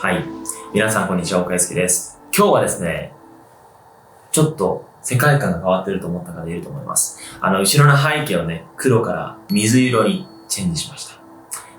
はい。皆さんこんにちは、岡祐介です。今日はですね、ちょっと世界観が変わってると思った方いると思います。後ろの背景をね、黒から水色にチェンジしました。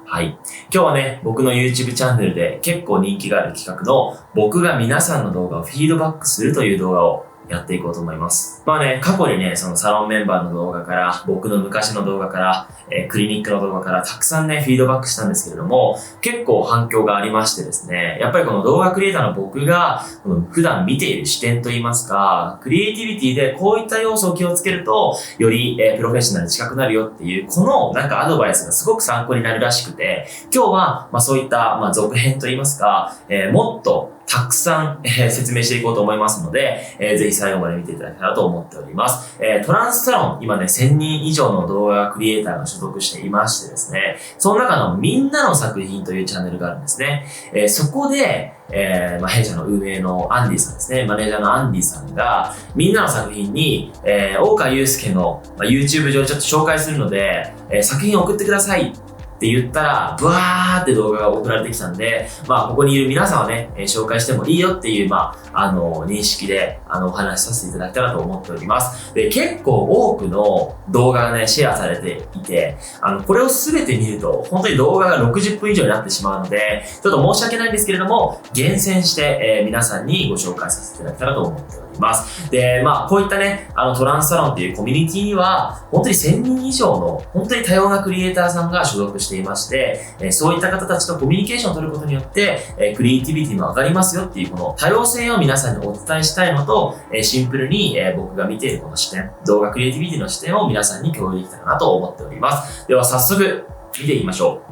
はい。今日はね、僕の YouTube チャンネルで結構人気がある企画の僕が皆さんの動画をフィードバックするという動画をやっていこうと思います。まあね、過去にね、そのサロンメンバーの動画から、僕の昔の動画から、クリニックの動画からたくさんね、フィードバックしたんですけれども、結構反響がありましてですね、やっぱりこの動画クリエイターの僕が、普段見ている視点といいますか、クリエイティビティでこういった要素を気をつけると、より、プロフェッショナルに近くなるよっていう、このなんかアドバイスがすごく参考になるらしくて、今日は、そういった、続編といいますか、もっとたくさん、説明していこうと思いますので、ぜひ最後まで見ていただけたらと思っております。トランスサロン、今ね、1000人以上の動画クリエイターが所属していましてですね、その中のみんなの作品というチャンネルがあるんですね。そこで、弊社の運営のアンディさんですね、マネージャーのアンディさんが、みんなの作品に、大川祐介の、YouTube 上でちょっと紹介するので、作品を送ってください。って言ったら、ブワーって動画が送られてきたんで、ここにいる皆さんはね、紹介してもいいよっていう、認識で、お話しさせていただけたらと思っております。で、結構多くの動画がね、シェアされていて、これをすべて見ると、本当に動画が60分以上になってしまうので、ちょっと申し訳ないんですけれども、厳選して、皆さんにご紹介させていただけたらと思っております。で、こういったね、トランスサロンっていうコミュニティには、本当に1000人以上の、本当に多様なクリエイターさんが所属していまして、そういった方たちとコミュニケーションを取ることによって、クリエイティビティも上がりますよっていうこの多様性を皆さんにお伝えしたいのと、シンプルに、僕が見ているこの視点、動画クリエイティビティの視点を皆さんに共有できたらなと思っております。では早速見ていきましょ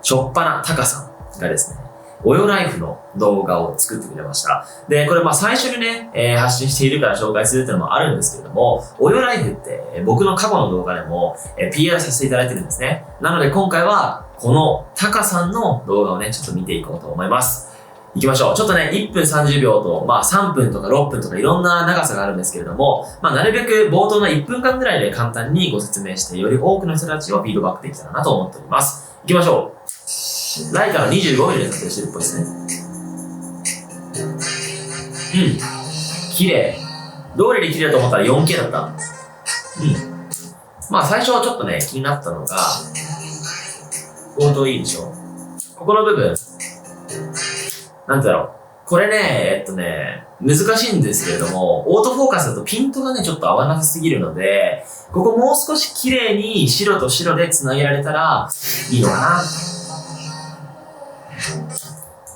う。しょっぱなたかさんがですね、およライフの動画を作ってくれました。で、これ最初にね、発信しているから紹介するっていうのもあるんですけれども、およライフって僕の過去の動画でも PR させていただいてるんですね。なので今回はこのタカさんの動画をね、ちょっと見ていこうと思います。行きましょう。ちょっとね、1分30秒と、3分とか6分とかいろんな長さがあるんですけれども、なるべく冒頭の1分間ぐらいで簡単にご説明して、より多くの人たちをフィードバックできたらなと思っております。行きましょう。ライカの25ミリで撮影してるっぽいですね。綺麗。どれで綺麗だと思ったら 4K だった。最初はちょっとね、気になったのが、冒頭いいでしょ。ここの部分。なんだろう。これね、難しいんですけれども、オートフォーカスだとピントがね、ちょっと合わなさすぎるので、ここもう少し綺麗に白と白で繋げられたらいいのかな。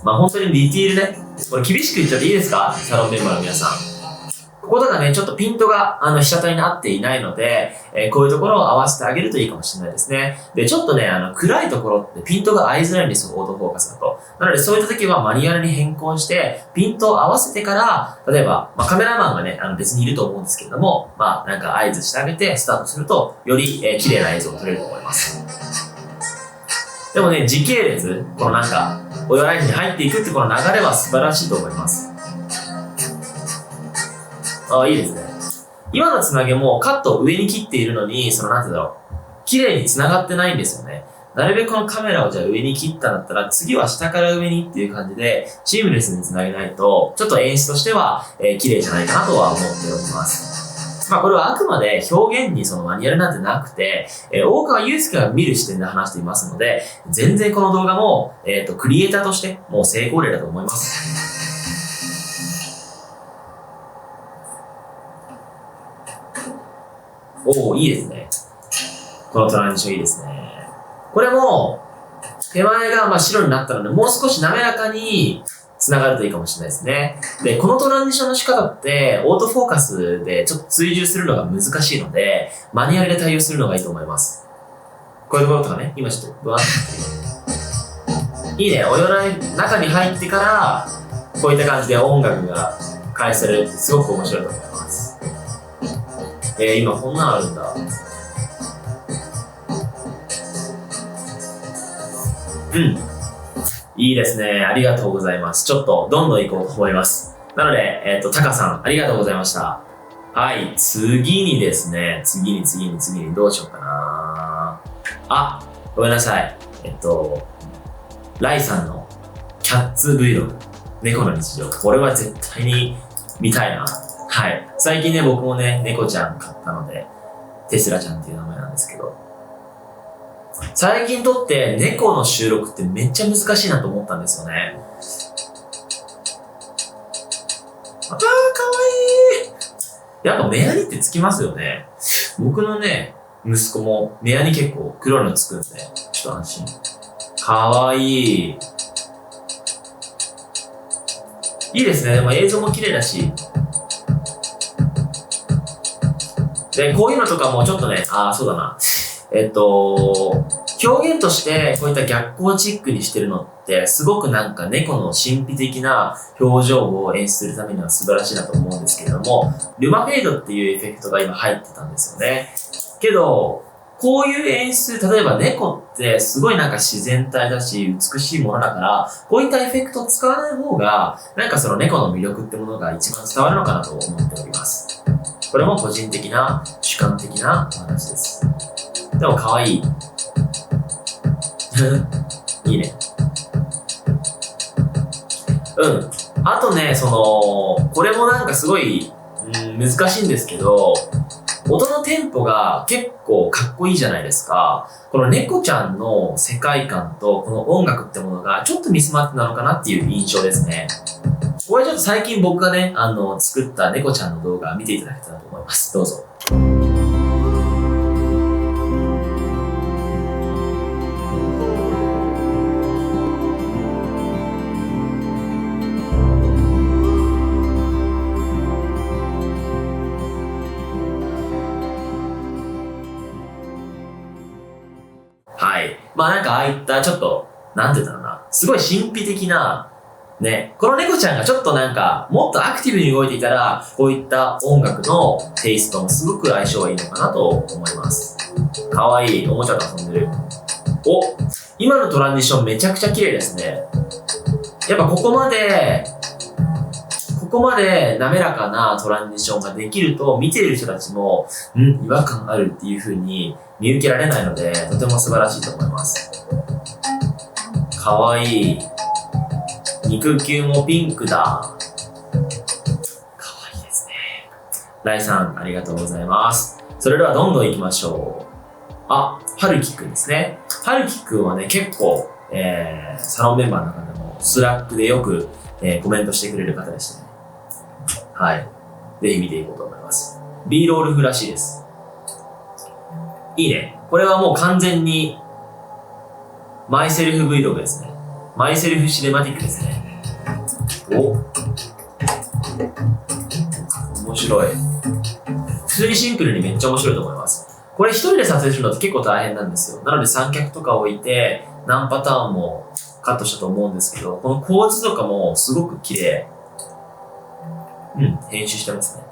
本当にディティールね。これ厳しく言っちゃっていいですか？サロンメンバーの皆さん。こことかね、ちょっとピントが、被写体に合っていないので、こういうところを合わせてあげるといいかもしれないですね。で、ちょっとね、暗いところってピントが合いづらいんですよ、オートフォーカスだと。なので、そういった時はマニュアルに変更して、ピントを合わせてから、例えば、カメラマンがね、別にいると思うんですけれども、なんか合図してあげて、スタートすると、より、綺麗な映像が撮れると思います。でもね、時系列、このなんか、およライフに入っていくってこの流れは素晴らしいと思います。いいですね。今のつなげもカットを上に切っているのに、綺麗に繋がってないんですよね。なるべくこのカメラをじゃあ上に切ったんだったら、次は下から上にっていう感じで、シームレスに繋げないと、ちょっと演出としては、綺麗じゃないかなとは思っております。これはあくまで表現にそのマニュアルなんてなくて、大川祐介が見る視点で話していますので、全然この動画も、クリエイターとしてもう成功例だと思います。いいですね。このトランジションいいですね。これも、手前が白になったので、もう少し滑らかに繋がるといいかもしれないですね。で、このトランジションの仕方って、オートフォーカスでちょっと追従するのが難しいので、マニュアルで対応するのがいいと思います。こういうところとかね、今ちょっと、ブワッと。いいね、およらい中に入ってから、こういった感じで音楽が開始されるってすごく面白いと思います。今こんなのあるんだ。いいですね。ありがとうございます。ちょっとどんどん行こうと思います。なので、タカさん、ありがとうございました。はい、次にですね、次にどうしようかな。ごめんなさい。ライさんのキャッツ Vlog。猫の日常。これは絶対に見たいな。はい。最近ね、僕もね、猫ちゃん飼ったので、テスラちゃんっていう名前なんですけど、最近撮って猫の収録ってめっちゃ難しいなと思ったんですよね。かわいい。やっぱ目やにってつきますよね。僕のね、息子も目やに結構黒いのつくんで、ちょっと安心。かわいい。いいですね。でも映像も綺麗だし。で、こういうのとかもちょっとね、そうだな。表現としてこういった逆光チックにしてるのってすごくなんか猫の神秘的な表情を演出するためには素晴らしいなと思うんですけれども、ルマフェードっていうエフェクトが今入ってたんですよね。けど、こういう演出、例えば猫ってすごいなんか自然体だし美しいものだから、こういったエフェクトを使わない方が、なんかその猫の魅力ってものが一番伝わるのかなと思っております。これも個人的な主観的なお話です。でも可愛い。いいね。あとね、これもなんかすごい、難しいんですけど、音のテンポが結構かっこいいじゃないですか。この猫ちゃんの世界観とこの音楽ってものがちょっとミスマッチなのかなっていう印象ですね。これちょっと最近僕がね、作った猫ちゃんの動画見ていただけたらと思います。どうぞ。はい。なんかああいったちょっと、なんて言うんだろうな。すごい神秘的な、ね。この猫ちゃんがちょっとなんか、もっとアクティブに動いていたら、こういった音楽のテイストもすごく相性がいいのかなと思います。かわいい。おもちゃと遊んでる。今のトランジションめちゃくちゃ綺麗ですね。やっぱここまで滑らかなトランジションができると、見ている人たちも、違和感あるっていう風に見受けられないので、とても素晴らしいと思います。かわいい。肉球もピンクだ。かわいいですね。ライさん、ありがとうございます。それではどんどん行きましょう。はるきくんですね。はるきくんはね、結構、サロンメンバーの中でも、スラックでよく、コメントしてくれる方でしたね。はい。ぜひ見ていこうと思います。B ロール風らしいです。いいね。これはもう完全に、マイセルフ Vlog ですね。マイセルフシネマティックですね。面白い。普通にシンプルにめっちゃ面白いと思います。これ一人で撮影するのって結構大変なんですよ。なので三脚とか置いて、何パターンもカットしたと思うんですけど、この構図とかもすごく綺麗。編集してますね。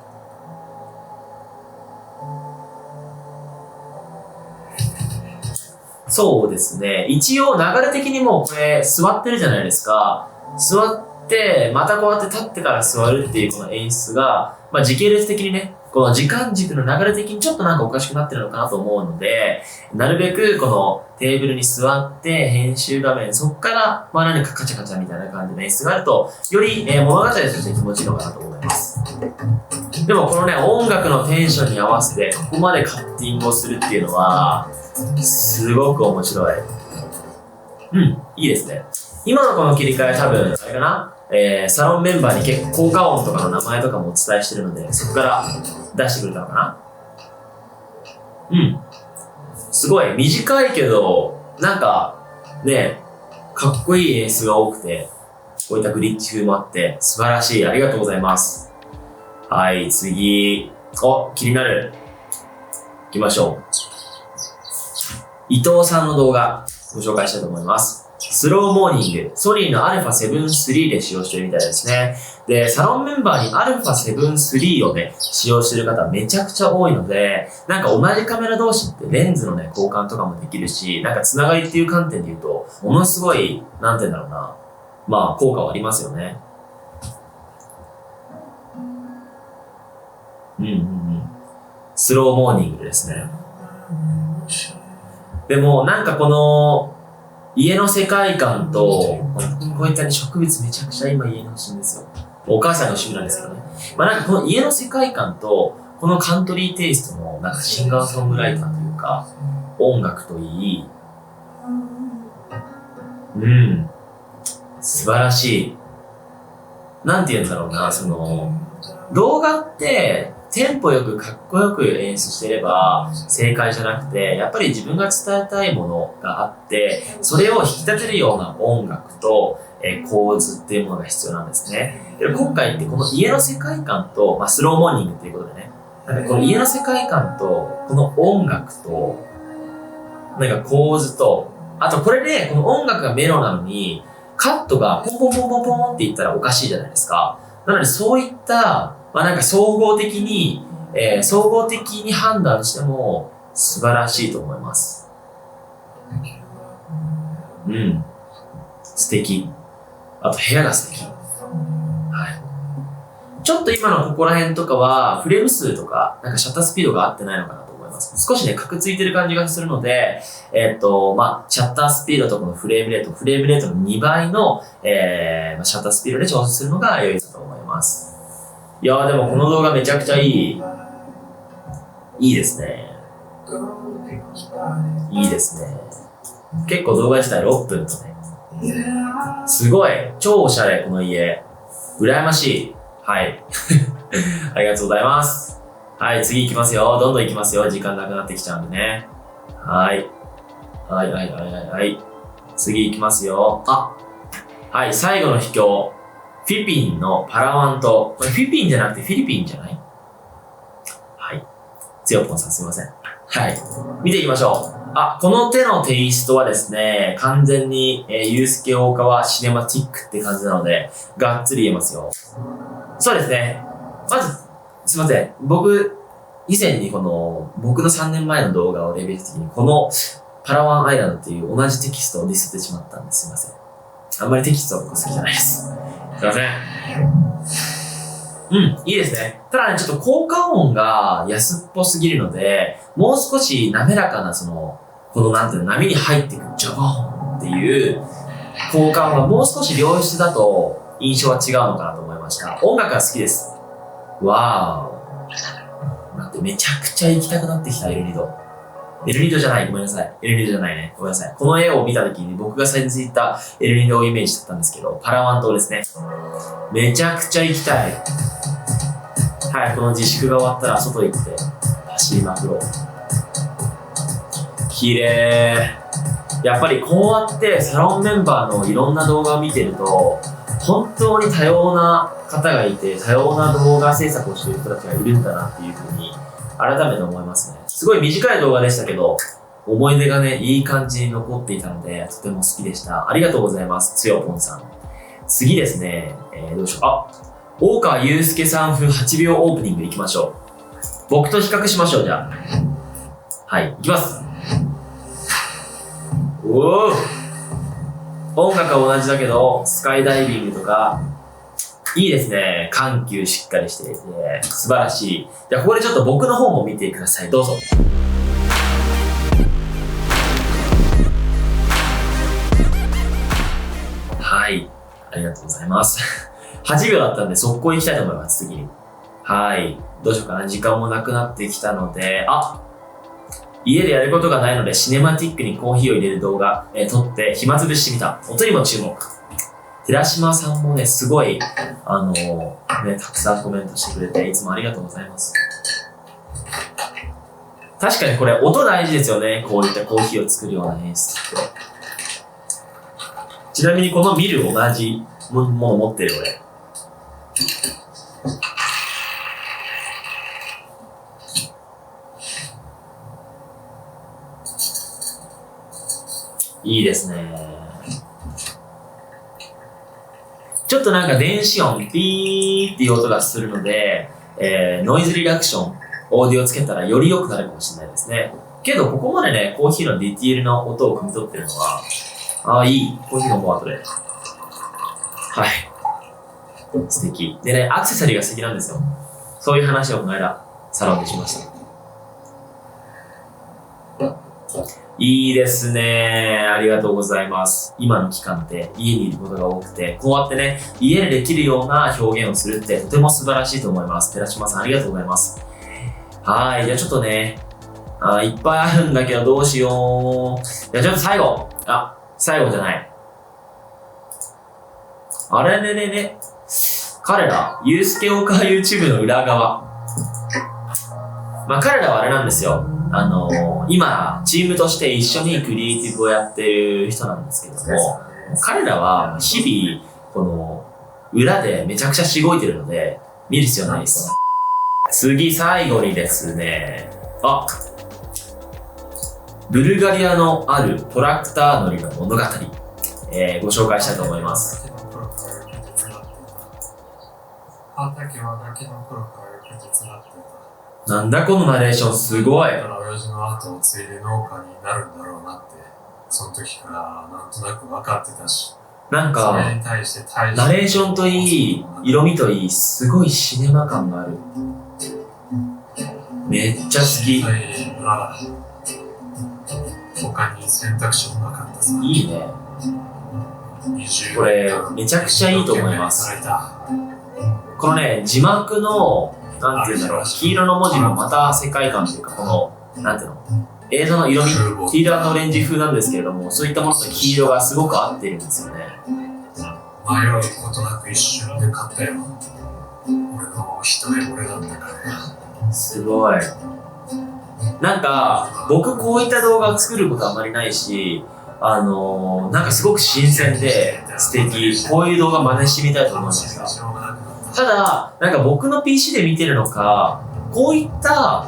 そうですね。一応流れ的にもうこれ座ってるじゃないですか。座って、またこうやって立ってから座るっていうこの演出が、時系列的にね、この時間軸の流れ的にちょっとなんかおかしくなってるのかなと思うので、なるべくこのテーブルに座って編集画面、そっから何かカチャカチャみたいな感じの演出があると、より、物語として気持ちいいのかなと思います。でもこのね、音楽のテンションに合わせてここまでカッティングをするっていうのは、すごく面白い。いいですね。今のこの切り替え多分、あれかなサロンメンバーに結構効果音とかの名前とかもお伝えしてるので、そこから出してくれたのかな。すごい短いけど、なんかね、かっこいい演出が多くて、こういったグリッチ風もあって素晴らしい。ありがとうございます。はい、次。気になる。行きましょう。伊藤さんの動画ご紹介したいと思います。スローモーニング、ソニーの α7-3 で使用してるみたいですね。で、サロンメンバーに α7-3 をね、使用してる方めちゃくちゃ多いので、なんか同じカメラ同士ってレンズのね、交換とかもできるし、なんかつながりっていう観点で言うと、ものすごい、なんて言うんだろうな、効果はありますよね。スローモーニングですね。でも、なんかこの、家の世界観と、こういったね、植物めちゃくちゃ今家に欲しいんですよ。お母さんの趣味なんですけどね。なんかこの家の世界観と、このカントリーテイストのなんかシンガーソングライターというか、音楽といい、素晴らしい。なんて言うんだろうな、動画って、テンポよくかっこよく演出してれば正解じゃなくて、やっぱり自分が伝えたいものがあって、それを引き立てるような音楽と、構図っていうものが必要なんですね。で今回ってこの家の世界観と、スローモーニングっていうことでね、なんかこの家の世界観と、この音楽と、なんか構図と、あとこれでこの音楽がメロなのに、カットがポンポンポンポンポンって言ったらおかしいじゃないですか。なのでそういった、なんか総合的に判断しても素晴らしいと思います。素敵。あと部屋が素敵。はい。ちょっと今のここら辺とかはフレーム数とか、なんかシャッタースピードが合ってないのかなと思います。少しね、カクついてる感じがするので、シャッタースピードとこのフレームレートの2倍の、シャッタースピードで調整するのが良いかと思います。いやーでもこの動画めちゃくちゃいいですね。いいですね。結構動画自体6分とね。すごい超おしゃれ、この家。羨ましい。はい。ありがとうございます。はい、次行きますよ。どんどん行きますよ。時間なくなってきちゃうんでね。はい。次行きますよ。はい、最後の秘境。フィリピンのパラワン島。これフィリピンじゃなくてフィリピンじゃない？はい。つよぽんさんすいません。はい。見ていきましょう。この手のテイストはですね、完全に、ユースケ大川シネマティックって感じなので、がっつり言えますよ。そうですね。まず、すいません。僕、以前に僕の3年前の動画をレビューした時に、このパラワンアイランドっていう同じテキストをディスってしまったんですいません。あんまりテキストは僕好きじゃないです。すいません。いいですね。ただね、ちょっと効果音が安っぽすぎるので、もう少し滑らかななんていうの、波に入ってくるジャボーンっていう効果音がもう少し良質だと印象は違うのかなと思いました。音楽が好きです。わー。待って、めちゃくちゃ行きたくなってきた、エルニド。エルニドじゃない、ごめんなさい。エルニドじゃないね。ごめんなさい。この絵を見た時に僕が最初に言ったエルニドをイメージだったんですけど、パラワン島ですね。めちゃくちゃ行きたい。はい、この自粛が終わったら外行って走りまくろう。綺麗。やっぱりこうやってサロンメンバーのいろんな動画を見てると、本当に多様な方がいて、多様な動画制作をしている人たちがいるんだなっていうふうに改めて思いますね。すごい短い動画でしたけど、思い出がね、いい感じに残っていたので、とても好きでした。ありがとうございます。つよぽんさん。次ですね、どうしよう。大川祐介さん風8秒オープニングいきましょう。僕と比較しましょう、じゃあ。はい、いきます。おー！音楽は同じだけど、スカイダイビングとか、いいですね。緩急しっかりしていて、素晴らしい。じゃあ、ここでちょっと僕の方も見てください。どうぞ。はい。ありがとうございます。8秒だったんで、速攻行きたいと思います、次に。はい。どうしようかな。時間もなくなってきたので、家でやることがないので、シネマティックにコーヒーを入れる動画、撮って暇つぶしてみた。音にも注目。寺島さんもね、すごい、たくさんコメントしてくれて、いつもありがとうございます。確かにこれ、音大事ですよね。こういったコーヒーを作るような演出って。ちなみにこのミル同じもの持ってる俺。いいですね。ちょっとなんか電子音、ピーっていう音がするので、ノイズリダクション、オーディオつけたらより良くなるかもしれないですね。けど、ここまでね、コーヒーのディティールの音を汲み取ってるのは、いい。コーヒー飲もう、後で。はい。素敵。でね、アクセサリーが素敵なんですよ。そういう話をこの間、サロンでしました。いいですね。ありがとうございます。今の期間って家にいることが多くて、こうやってね、家でできるような表現をするってとても素晴らしいと思います。寺島さんありがとうございます。はい、じゃあちょっとね、いっぱいあるんだけどどうしよう。じゃあちょっと最後じゃない。あれね、彼ら、ユースケオーカー YouTube の裏側。まあ彼らはあれなんですよ。今、チームとして一緒にクリエイティブをやってる人なんですけども、彼らは日々、この、裏でめちゃくちゃしごいてるので、見る必要ないです。次、最後にですね、ブルガリアのあるトラクター乗りの物語、ご紹介したいと思います。畑はガキの頃からよく手伝ってた。なんだこのナレーション、すごい。だから親父の後を継いで農家になるんだろうなって、その時からなんとなく分かってたし。なんか、それに対してナレーションといい、色味といい、すごいシネマ感がある。めっちゃ好き。他に選択肢もなかったさ。いいね。これ、めちゃくちゃいいと思います。このね、字幕の、なんていうんだろう、黄色の文字もまた世界観というか、この、なんていうの、映像の色味、黄色のオレンジ風なんですけれども、そういったものと黄色がすごく合っているんですよね。迷うことなく一瞬で買ったよ。俺の一目惚れだったからね。すごい。なんか、僕こういった動画を作ることあんまりないし、なんかすごく新鮮で素敵。こういう動画真似してみたいと思いました。ただ、なんか僕の PC で見てるのか、こういった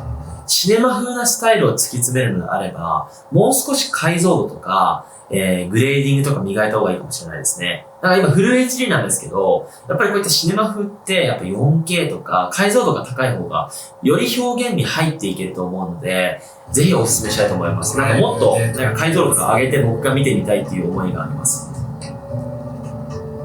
シネマ風なスタイルを突き詰めるのであれば、もう少し解像度とか、グレーディングとか磨いた方がいいかもしれないですね。だから今フル HD なんですけど、やっぱりこういったシネマ風ってやっぱ 4K とか解像度が高い方がより表現に入っていけると思うので、ぜひお勧めしたいと思います。なんかもっとなんか解像度とか上げて僕が見てみたいっていう思いがあります。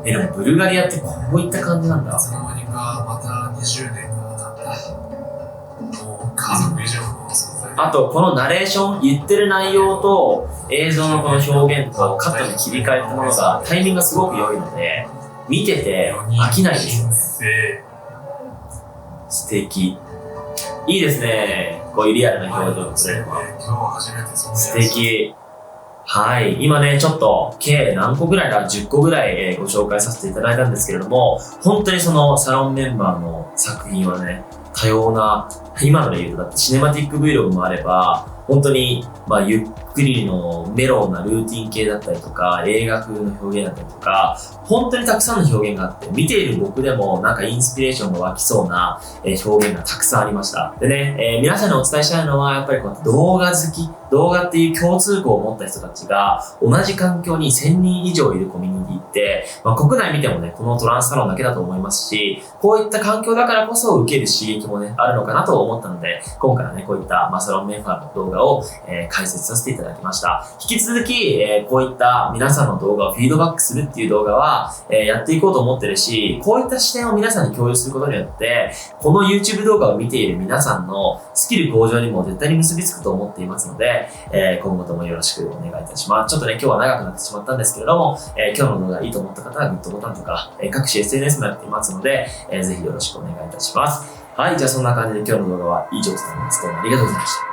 でもブルガリアってこういった感じなんだ。いつの間にかまた20年が経った。もう家族以上の存在。あとこのナレーション、言ってる内容と映像のこの表現とカットに切り替えたものがタイミングがすごく良いので、見てて飽きないですよね。素敵。いいですね。こういうリアルな表情を作れるのは。素敵。はい。今ね、ちょっと、計何個ぐらいだ ?10 個ぐらいご紹介させていただいたんですけれども、本当にそのサロンメンバーの作品はね、多様な、今ので言うとだってシネマティック Vlog もあれば、本当に、ゆっくりのメローなルーティン系だったりとか、映画風の表現だったりとか、本当にたくさんの表現があって、見ている僕でもなんかインスピレーションが湧きそうな表現がたくさんありました。でね、皆さんにお伝えしたいのは、やっぱりこう動画好き、動画っていう共通項を持った人たちが、同じ環境に1000人以上いるコミュニティって、国内見てもね、このトランスサロンだけだと思いますし、こういった環境だからこそ受ける刺激もね、あるのかなと思ったので、今回はね、こういったサロンメンバーの動画を、解説させていただきました。引き続き、こういった皆さんの動画をフィードバックするっていう動画は、やっていこうと思ってるし、こういった視点を皆さんに共有することによって、この YouTube 動画を見ている皆さんのスキル向上にも絶対に結びつくと思っていますので、今後ともよろしくお願いいたします。ちょっとね、今日は長くなってしまったんですけれども、今日の動画いいと思った方はグッドボタンとか、各種 SNS もやっていますので、ぜひよろしくお願いいたします。はい、じゃあそんな感じで今日の動画は以上となります。どうもありがとうございました。